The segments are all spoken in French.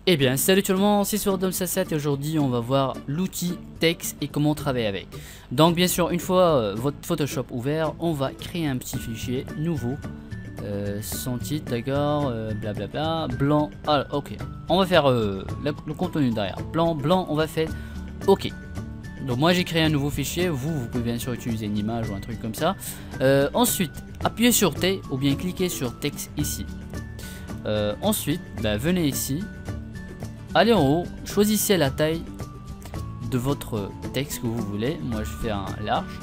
Eh bien, salut tout le monde, c'est SworddomSa7 et aujourd'hui on va voir l'outil Text et comment travailler avec. Donc bien sûr, une fois votre Photoshop ouvert, on va créer un petit fichier nouveau. Sans titre, d'accord, blablabla, blanc, ah, ok. On va faire le contenu derrière, blanc, on va faire ok. Donc moi j'ai créé un nouveau fichier, vous pouvez bien sûr utiliser une image ou un truc comme ça. Ensuite, appuyez sur T ou bien cliquez sur Text ici. Ensuite, venez ici. Allez en haut, choisissez la taille de votre texte que vous voulez. Moi je fais un large.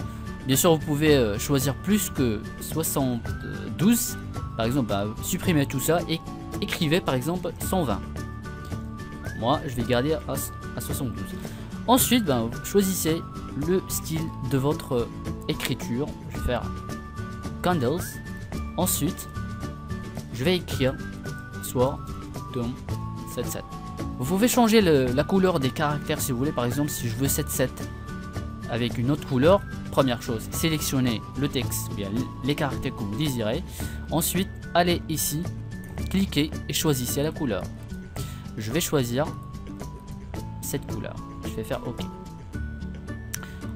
Bien sûr vous pouvez choisir plus que 72. Par exemple, supprimez tout ça et écrivez par exemple 120. Moi je vais garder à 72. Ensuite choisissez le style de votre écriture. Je vais faire Candles. Ensuite je vais écrire SworddomSa7. Vous pouvez changer la couleur des caractères si vous voulez. Par exemple, si je veux 7.7 avec une autre couleur, première chose, sélectionnez le texte ou bien les caractères que vous désirez. Ensuite, allez ici, cliquez et choisissez la couleur. Je vais choisir cette couleur. Je vais faire OK.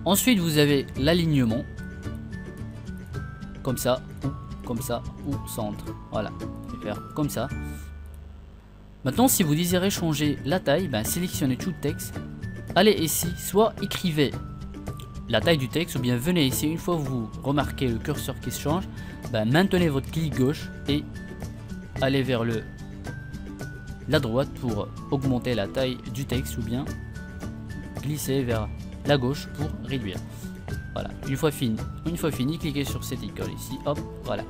Ensuite, vous avez l'alignement. Comme ça, ou centre. Voilà. Je vais faire comme ça. Maintenant, si vous désirez changer la taille, sélectionnez tout le texte. Allez ici, soit écrivez la taille du texte, ou bien venez ici, une fois vous remarquez le curseur qui se change, maintenez votre clic gauche et allez vers la droite pour augmenter la taille du texte, ou bien glisser vers la gauche pour réduire. Voilà, une fois fini, cliquez sur cette icône ici, hop, voilà.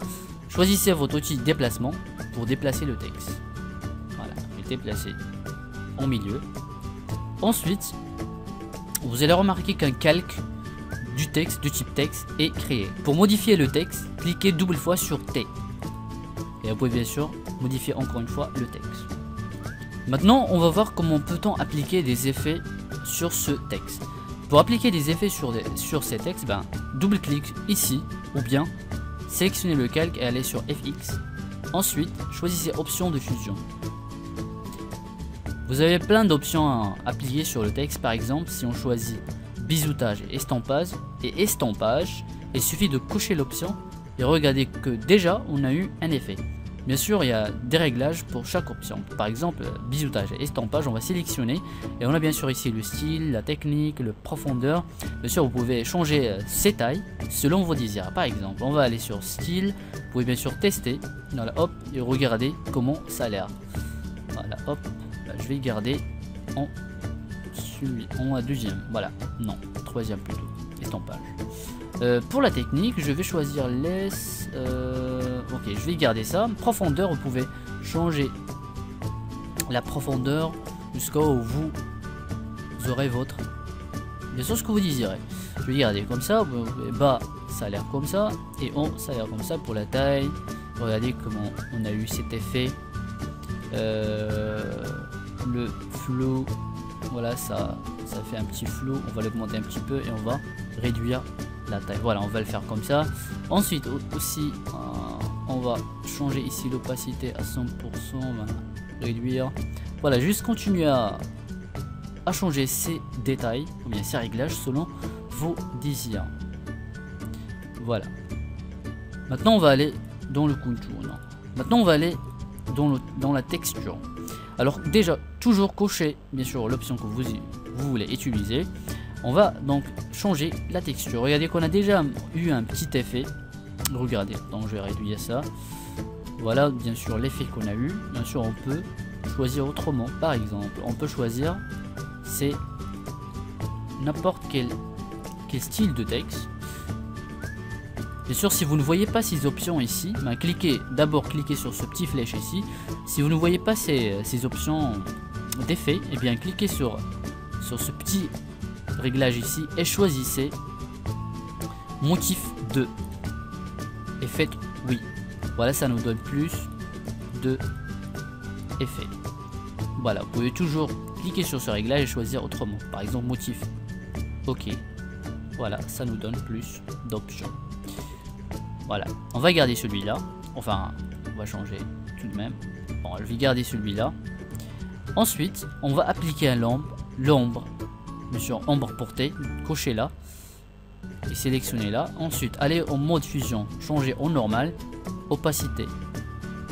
Choisissez votre outil de déplacement pour déplacer le texte. Déplacer en milieu. Ensuite, vous allez remarquer qu'un calque du texte, du type texte, est créé. Pour modifier le texte, cliquez double fois sur T. Et vous pouvez bien sûr modifier encore une fois le texte. Maintenant, on va voir comment peut-on appliquer des effets sur ce texte. Pour appliquer des effets sur ces textes, double-clic ici, ou bien sélectionnez le calque et allez sur FX. Ensuite, choisissez option de fusion. Vous avez plein d'options à appliquer sur le texte. Par exemple, si on choisit biseautage et estampage, il suffit de cocher l'option et regardez que déjà on a eu un effet. Bien sûr, il y a des réglages pour chaque option. Par exemple, biseautage et estampage, on va sélectionner et on a bien sûr ici le style, la technique, le profondeur. Bien sûr, vous pouvez changer ces tailles selon vos désirs. Par exemple, on va aller sur style, vous pouvez bien sûr tester, voilà, hop, et regarder comment ça a l'air. Voilà, hop. Je vais garder en deuxième, voilà, non, troisième plutôt, estampage. Pour la technique, je vais choisir ok, je vais garder ça. Profondeur, vous pouvez changer la profondeur jusqu'au où vous aurez votre, bien sûr, ce que vous désirez. Je vais garder comme ça, bas, ça a l'air comme ça, et haut, ça a l'air comme ça. Pour la taille, regardez comment on a eu cet effet. Le flow, voilà, ça fait un petit flow. On va l'augmenter un petit peu et on va réduire la taille. Voilà, on va le faire comme ça. Ensuite aussi on va changer ici l'opacité à 100%, on va réduire. Voilà, juste continuer à changer ces détails ou bien ces réglages selon vos désirs. Voilà, maintenant on va aller dans le contour. Non, maintenant on va aller dans la texture. Alors déjà, toujours cocher bien sûr l'option que vous voulez utiliser. On va donc changer la texture. Regardez qu'on a déjà eu un petit effet. Regardez, donc je vais réduire ça. Voilà bien sûr l'effet qu'on a eu. Bien sûr on peut choisir autrement. Par exemple, on peut choisir c'est n'importe quel style de texte. Bien sûr, si vous ne voyez pas ces options ici, d'abord cliquez sur ce petit flèche ici. Si vous ne voyez pas ces options d'effet, et bien cliquez sur ce petit réglage ici et choisissez motif 2 et faites oui. Voilà, ça nous donne plus de effets. Voilà, vous pouvez toujours cliquer sur ce réglage et choisir autrement. Par exemple, motif OK. Voilà, ça nous donne plus d'options. Voilà, on va garder celui-là. Enfin, on va changer tout de même. Bon, je vais garder celui-là. Ensuite, on va appliquer à l'ombre, bien sûr, ombre portée, cocher là et sélectionner là. Ensuite, aller en mode fusion, changer en normal, opacité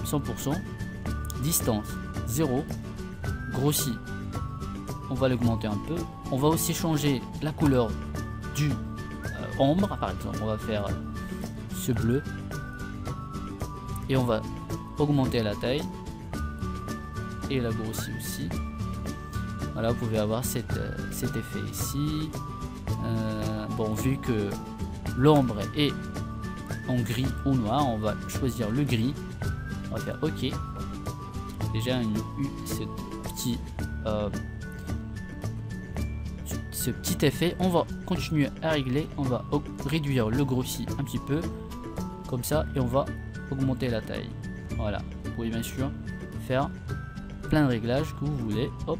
100%, distance 0, grossi, on va l'augmenter un peu. On va aussi changer la couleur du ombre, par exemple, on va faire ce bleu et on va augmenter la taille et la grossi aussi. Voilà, vous pouvez avoir cet effet ici. Bon, vu que l'ombre est en gris ou noir, on va choisir le gris. On va faire OK. Déjà ce petit effet. On va continuer à régler. On va réduire le grossi un petit peu comme ça et on va augmenter la taille. Voilà, vous pouvez bien sûr faire plein de réglages que vous voulez. Hop,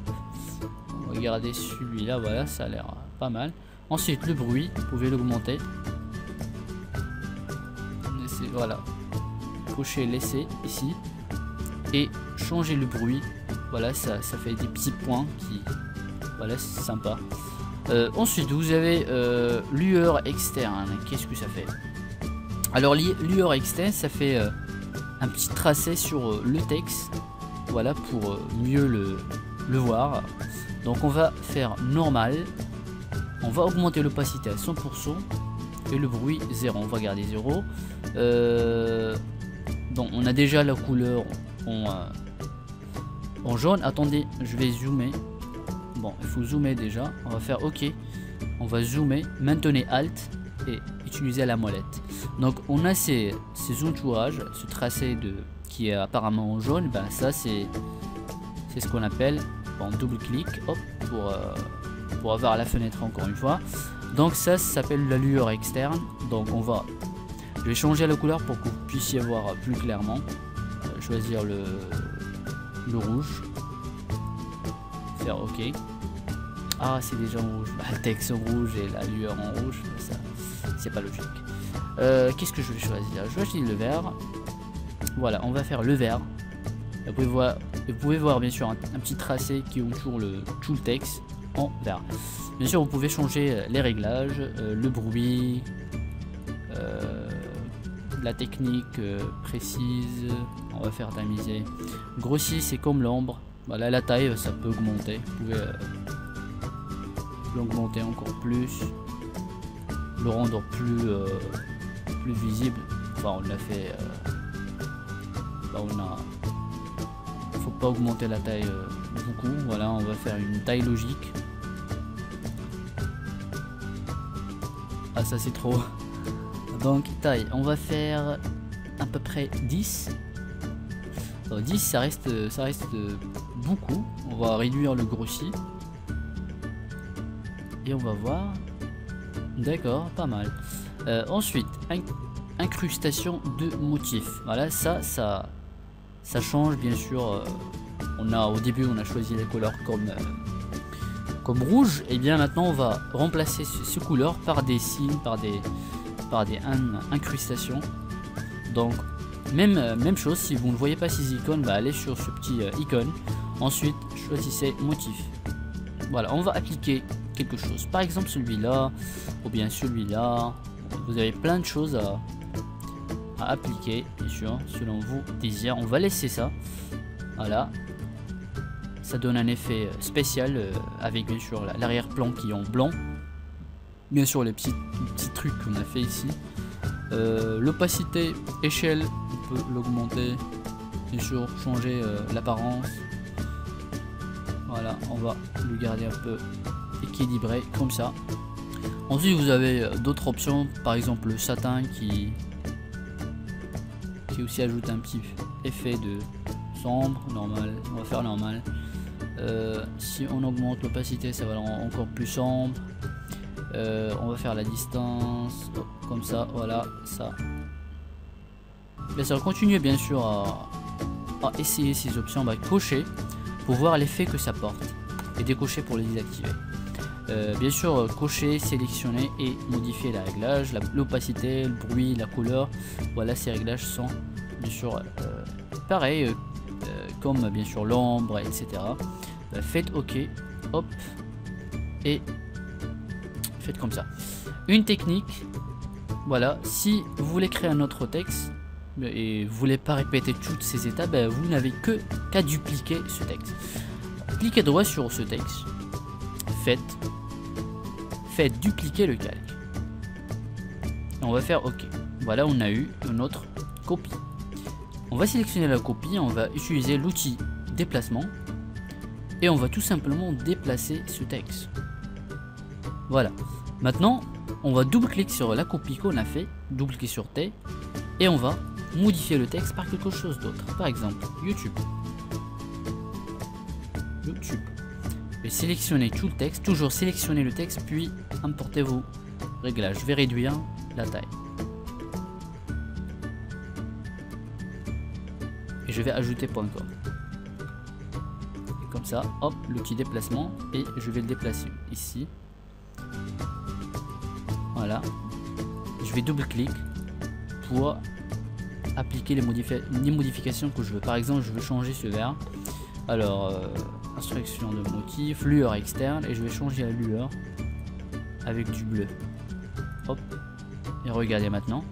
on va garder celui-là. Voilà, ça a l'air pas mal. Ensuite, le bruit, vous pouvez l'augmenter. Voilà, cocher laisser ici et changer le bruit. Voilà, ça fait des petits points qui, voilà, c'est sympa. Ensuite, vous avez lueur externe. Qu'est-ce que ça fait? Alors, lueur externe, ça fait un petit tracé sur le texte. Voilà, pour mieux le voir. Donc, on va faire normal. On va augmenter l'opacité à 100% et le bruit 0. On va garder 0. Donc on a déjà la couleur en jaune. Attendez, je vais zoomer. Bon, il faut zoomer déjà. On va faire OK. On va zoomer. Maintenez Alt et utiliser la molette. Donc on a ces entourages, ce tracé qui est apparemment en jaune. Ben ça c'est ce qu'on appelle en double clic. Hop, pour avoir la fenêtre encore une fois. Donc ça s'appelle la lueur externe. Donc je vais changer la couleur pour que vous puissiez voir plus clairement. Choisir le rouge. Faire OK. Ah, c'est déjà en rouge. Bah, le texte en rouge et la lueur en rouge, ça c'est pas logique. Qu'est-ce que je vais choisir? Je vais choisir le vert. Voilà, on va faire le vert. Vous pouvez voir bien sûr un petit tracé qui entoure tout le texte en vert. Bien sûr, vous pouvez changer les réglages, le bruit, la technique précise. On va faire tamiser. Grossi, c'est comme l'ombre. Voilà, la taille, ça peut augmenter. Vous pouvez l'augmenter encore plus, le rendre plus visible. Enfin, on l'a fait. Faut pas augmenter la taille beaucoup. Voilà, on va faire une taille logique. Ah, ça c'est trop. Donc taille, on va faire à peu près 10. Alors, 10 ça reste beaucoup. On va réduire le grossi et on va voir. D'accord, pas mal. Ensuite, incrustation de motifs. Voilà, ça change bien sûr. Au début on a choisi les couleurs comme rouge, et bien maintenant on va remplacer ces couleurs par des signes, par des incrustations. Donc même chose, si vous ne voyez pas ces icônes, allez sur ce petit icône. Ensuite choisissez motif. Voilà, on va appliquer quelque chose, par exemple celui-là ou bien celui-là. Vous avez plein de choses à appliquer, bien sûr, selon vos désirs. On va laisser ça. Voilà, ça donne un effet spécial avec bien sûr l'arrière-plan qui est en blanc. Bien sûr les petits trucs qu'on a fait ici. L'opacité, échelle, on peut l'augmenter, bien sûr changer l'apparence. Voilà, on va le garder un peu équilibré comme ça. Ensuite vous avez d'autres options, par exemple le satin qui aussi ajoute un petit effet de sombre. Normal, on va faire normal. Si on augmente l'opacité, ça va rendre encore plus sombre. On va faire la distance comme ça. Voilà, ça. Bien sûr, continuez bien sûr à essayer ces options, cocher pour voir l'effet que ça porte et décocher pour les désactiver. Bien sûr, cocher, sélectionner et modifier les réglages, l'opacité, le bruit, la couleur. Voilà, ces réglages sont bien sûr pareils comme bien sûr l'ombre, etc. faites OK, hop, et faites comme ça. Une technique, voilà, si vous voulez créer un autre texte et vous voulez pas répéter toutes ces étapes, ben, vous n'avez qu'à dupliquer ce texte. Cliquez droit sur ce texte, faites dupliquer le calque. Et on va faire OK. Voilà, on a eu une autre copie. On va sélectionner la copie, on va utiliser l'outil déplacement et on va tout simplement déplacer ce texte. Voilà. Maintenant, on va double-cliquer sur la copie qu'on a fait, double-cliquer sur T et on va modifier le texte par quelque chose d'autre. Par exemple, YouTube. Et sélectionnez tout le texte, toujours sélectionnez le texte puis importez vos réglages. Je vais réduire la taille. Et je vais ajouter .com. Et comme ça, hop, l'outil déplacement et je vais le déplacer ici. Voilà. Je vais double-clic pour appliquer les modifications que je veux. Par exemple, je veux changer ce vert. Alors, instruction de motif, lueur externe et je vais changer la lueur avec du bleu. Hop. Et regardez maintenant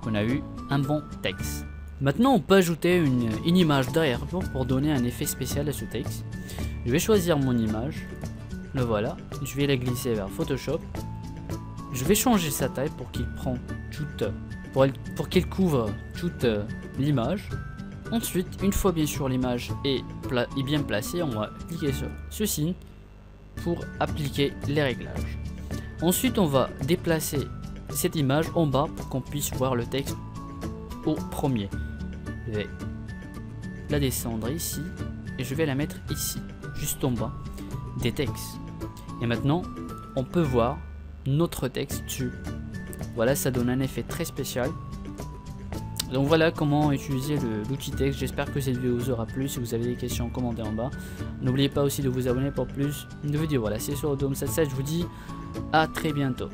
qu'on a eu un bon texte. Maintenant, on peut ajouter une image derrière pour donner un effet spécial à ce texte. Je vais choisir mon image. Le voilà. Je vais la glisser vers Photoshop. Je vais changer sa taille pour qu'il qu'il couvre toute l'image. Ensuite, une fois bien sûr l'image est bien placée, on va cliquer sur ce signe pour appliquer les réglages. Ensuite, on va déplacer cette image en bas pour qu'on puisse voir le texte au premier. Je vais la descendre ici et je vais la mettre ici, juste en bas des textes. Et maintenant, on peut voir notre texte dessus. Voilà, ça donne un effet très spécial. Donc voilà comment utiliser l'outil texte. J'espère que cette vidéo vous aura plu. Si vous avez des questions, commentez en bas. N'oubliez pas aussi de vous abonner pour plus de vidéos. Voilà, c'est sur Dome77. Je vous dis à très bientôt.